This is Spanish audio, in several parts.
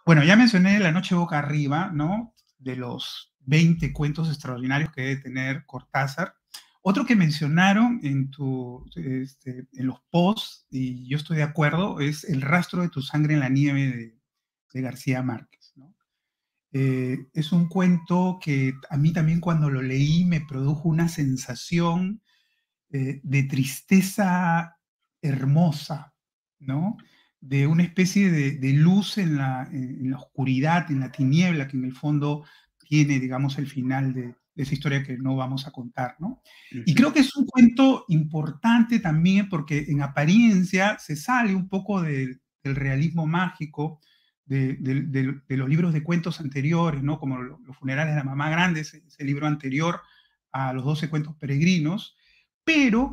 Bueno, ya mencioné La noche boca arriba, ¿no? De los 20 cuentos extraordinarios que debe tener Cortázar. Otro que mencionaron en los posts, y yo estoy de acuerdo, es El rastro de tu sangre en la nieve de García Márquez, ¿no? Es un cuento que a mí también cuando lo leí me produjo una sensación de tristeza hermosa, ¿no? De una especie de luz en la oscuridad, en la tiniebla, que en el fondo tiene, digamos, el final de esa historia que no vamos a contar, ¿no? Y Ujú. creo que es un cuento importante también porque en apariencia se sale un poco del realismo mágico de los libros de cuentos anteriores, ¿no? Como Los funerales de la mamá grande, ese libro anterior a los 12 cuentos peregrinos, pero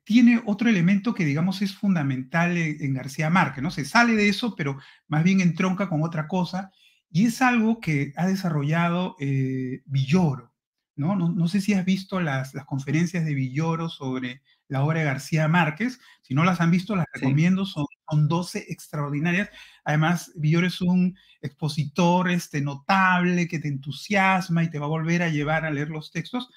tiene otro elemento que, digamos, es fundamental en García Márquez, ¿no? Se sale de eso, pero más bien entronca con otra cosa, y es algo que ha desarrollado Villoro, ¿no? No sé si has visto las conferencias de Villoro sobre la obra de García Márquez. Si no las han visto, las Sí. recomiendo, son 12 extraordinarias. Además, Villoro es un expositor notable que te entusiasma y te va a volver a llevar a leer los textos.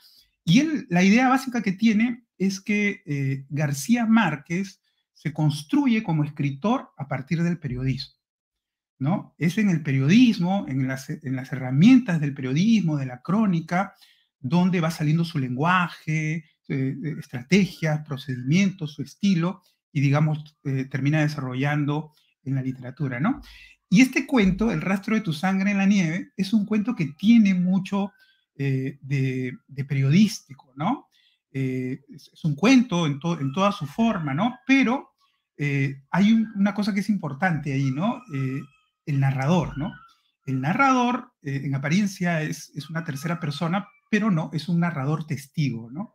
Y él, la idea básica que tiene es que García Márquez se construye como escritor a partir del periodismo, ¿no? Es en el periodismo, en las herramientas del periodismo, de la crónica, donde va saliendo su lenguaje, estrategias, procedimientos, su estilo, y digamos, termina desarrollando en la literatura, ¿no? Y este cuento, El rastro de tu sangre en la nieve, es un cuento que tiene mucho de periodístico, ¿no? Es un cuento en toda su forma, ¿no? Pero hay una cosa que es importante ahí, ¿no? El narrador, ¿no? El narrador, en apariencia, es una tercera persona, pero no, es un narrador testigo, ¿no?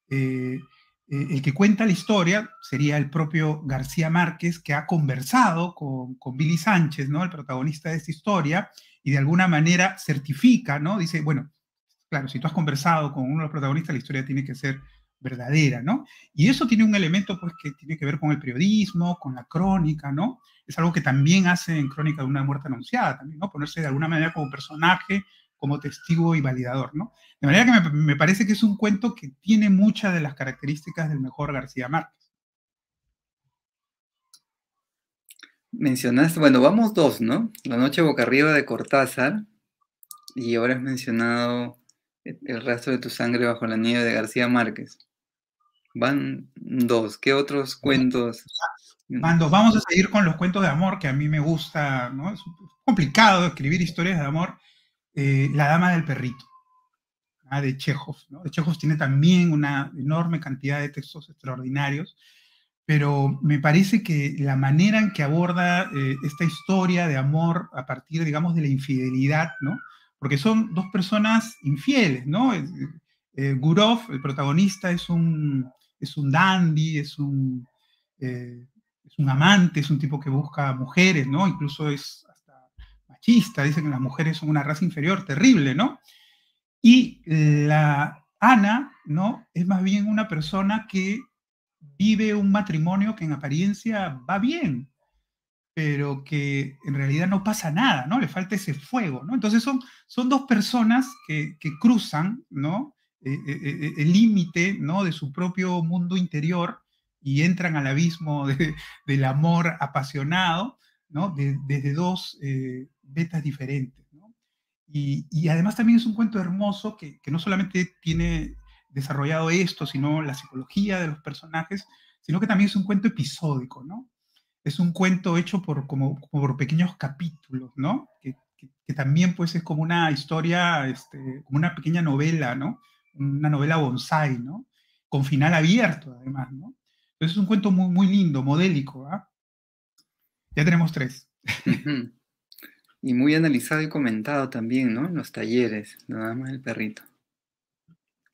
Eh, el que cuenta la historia sería el propio García Márquez, que ha conversado con Billy Sánchez, ¿no? El protagonista de esta historia, y de alguna manera certifica, ¿no? Dice, bueno, claro, si tú has conversado con uno de los protagonistas, la historia tiene que ser verdadera, ¿no? Y eso tiene un elemento, pues, que tiene que ver con el periodismo, con la crónica, ¿no? Es algo que también hace en Crónica de una muerte anunciada, también, ¿no? Ponerse de alguna manera como personaje, como testigo y validador, ¿no? De manera que me parece que es un cuento que tiene muchas de las características del mejor García Márquez. Mencionaste, bueno, vamos dos, ¿no? La noche boca arriba de Cortázar y ahora has mencionado El rastro de tu sangre bajo la nieve de García Márquez. Van dos. ¿Qué otros cuentos? Mando, vamos a seguir con los cuentos de amor, que a mí me gusta, ¿no? Es complicado escribir historias de amor. La dama del perrito, de Chekhov, ¿no? De Chekhov tiene también una enorme cantidad de textos extraordinarios, pero me parece que la manera en que aborda esta historia de amor a partir, digamos, de la infidelidad, ¿no? Porque son dos personas infieles, ¿no? Gurov, el protagonista, es un dandy, es un amante, es un tipo que busca mujeres, ¿no? Incluso es hasta machista, dice que las mujeres son una raza inferior, terrible, ¿no? Y la Ana, ¿no? Es más bien una persona que vive un matrimonio que en apariencia va bien, pero que en realidad no pasa nada, ¿no? Le falta ese fuego, ¿no? Entonces son dos personas que cruzan, ¿no? El límite, ¿no? De su propio mundo interior y entran al abismo del amor apasionado, ¿no? Desde dos vetas diferentes, ¿no? Y además también es un cuento hermoso que no solamente tiene desarrollado esto, sino la psicología de los personajes, sino que también es un cuento episódico, ¿no? Es un cuento hecho como por pequeños capítulos, ¿no? Que también pues es como una historia, como una pequeña novela, ¿no? Una novela bonsai, ¿no? Con final abierto, además, ¿no? Entonces es un cuento muy, muy lindo, modélico, ¿ah? Ya tenemos tres. Ujú. Y muy analizado y comentado también, ¿no? En los talleres, nada más el perrito.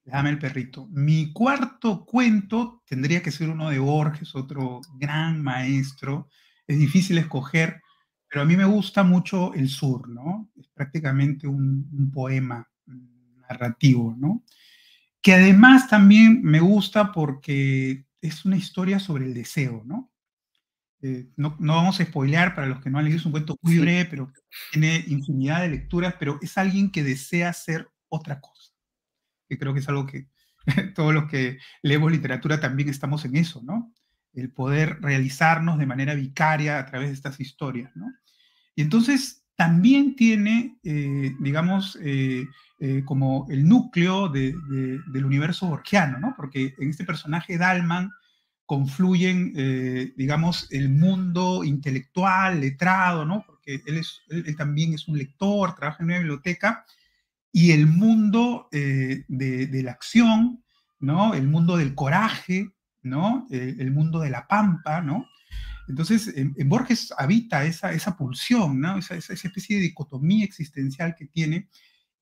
Dame el perrito. Mi cuarto cuento tendría que ser uno de Borges, otro gran maestro. Es difícil escoger, pero a mí me gusta mucho El Sur, ¿no? Es prácticamente un poema narrativo, ¿no? Que además también me gusta porque es una historia sobre el deseo, ¿no? No vamos a spoilear para los que no han leído, es un cuento muy Sí. breve, pero tiene infinidad de lecturas, pero es alguien que desea hacer otra cosa, que creo que es algo que todos los que leemos literatura también estamos en eso, ¿no? El poder realizarnos de manera vicaria a través de estas historias, ¿no? Y entonces también tiene, digamos, como el núcleo del universo borgiano, ¿no? Porque en este personaje Dalman confluyen, digamos, el mundo intelectual, letrado, ¿no? Porque él también es un lector, trabaja en una biblioteca, y el mundo de la acción, ¿no? El mundo del coraje, ¿no? El mundo de la pampa, ¿no? Entonces, en Borges habita esa pulsión, ¿no? Esa especie de dicotomía existencial que tiene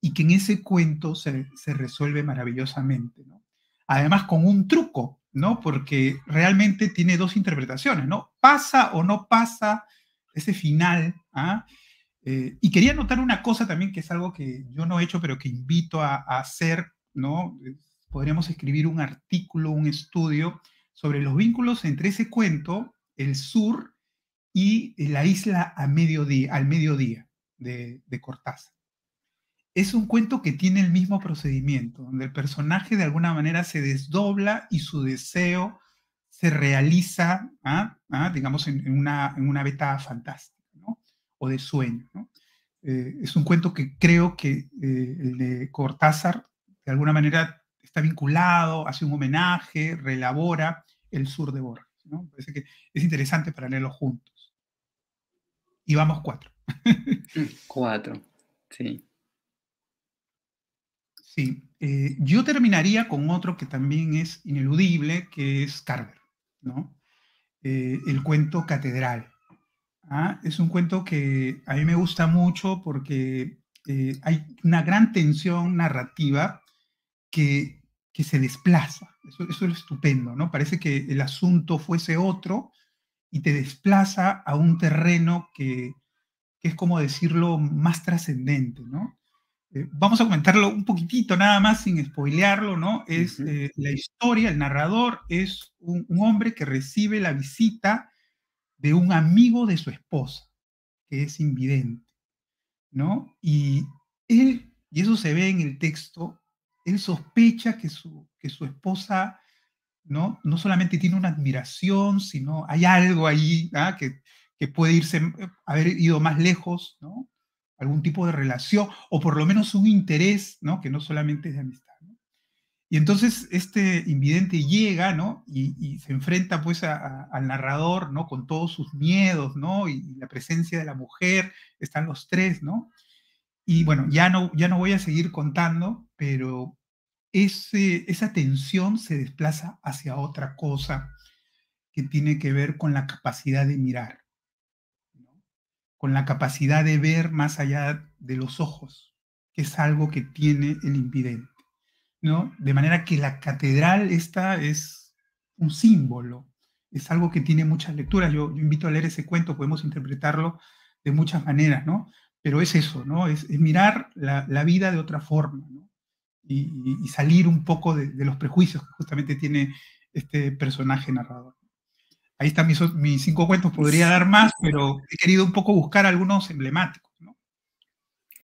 y que en ese cuento se resuelve maravillosamente, ¿no? Además, con un truco, ¿no? Porque realmente tiene dos interpretaciones, ¿no? Pasa o no pasa ese final, ¿ah? Y quería notar una cosa también, que es algo que yo no he hecho, pero que invito a hacer, ¿no? Podríamos escribir un artículo, un estudio sobre los vínculos entre ese cuento, el sur, y la isla al mediodía de Cortázar. Es un cuento que tiene el mismo procedimiento, donde el personaje de alguna manera se desdobla y su deseo se realiza, digamos, en una beta fantástica, ¿no? O de sueño, ¿no? Es un cuento que creo que el de Cortázar, de alguna manera, está vinculado, hace un homenaje, reelabora el sur de Borges, ¿no? Parece que es interesante para leerlo juntos. Y vamos cuatro. 4. Sí. Sí, yo terminaría con otro que también es ineludible, que es Carver, ¿no? El cuento Catedral. Es un cuento que a mí me gusta mucho porque hay una gran tensión narrativa que se desplaza. Eso es estupendo, ¿no? Parece que el asunto fuese otro y te desplaza a un terreno que es como decirlo más trascendente, ¿no? Vamos a comentarlo un poquitito nada más sin spoilearlo, ¿no? Es la historia, el narrador es un hombre que recibe la visita de un amigo de su esposa, que es invidente, ¿no? Y él, y eso se ve en el texto, él sospecha que su esposa, ¿no? No solamente tiene una admiración, sino hay algo ahí, que puede haber ido más lejos, ¿no? Algún tipo de relación, o por lo menos un interés, ¿no? Que no solamente es de amistad, ¿no? Y entonces este invidente llega, ¿no? Y se enfrenta pues al narrador, ¿no? Con todos sus miedos, ¿no? Y la presencia de la mujer, están los tres, ¿no? Y bueno, ya no voy a seguir contando, pero esa tensión se desplaza hacia otra cosa que tiene que ver con la capacidad de mirar, ¿no? Con la capacidad de ver más allá de los ojos, que es algo que tiene el invidente, ¿no? De manera que la catedral esta es un símbolo, es algo que tiene muchas lecturas. Yo invito a leer ese cuento, podemos interpretarlo de muchas maneras, ¿no? Pero es eso, ¿no? Es mirar la vida de otra forma, ¿no? Y salir un poco de los prejuicios que justamente tiene este personaje narrador. Ahí están mis 5 cuentos, podría dar más, pero he querido un poco buscar algunos emblemáticos.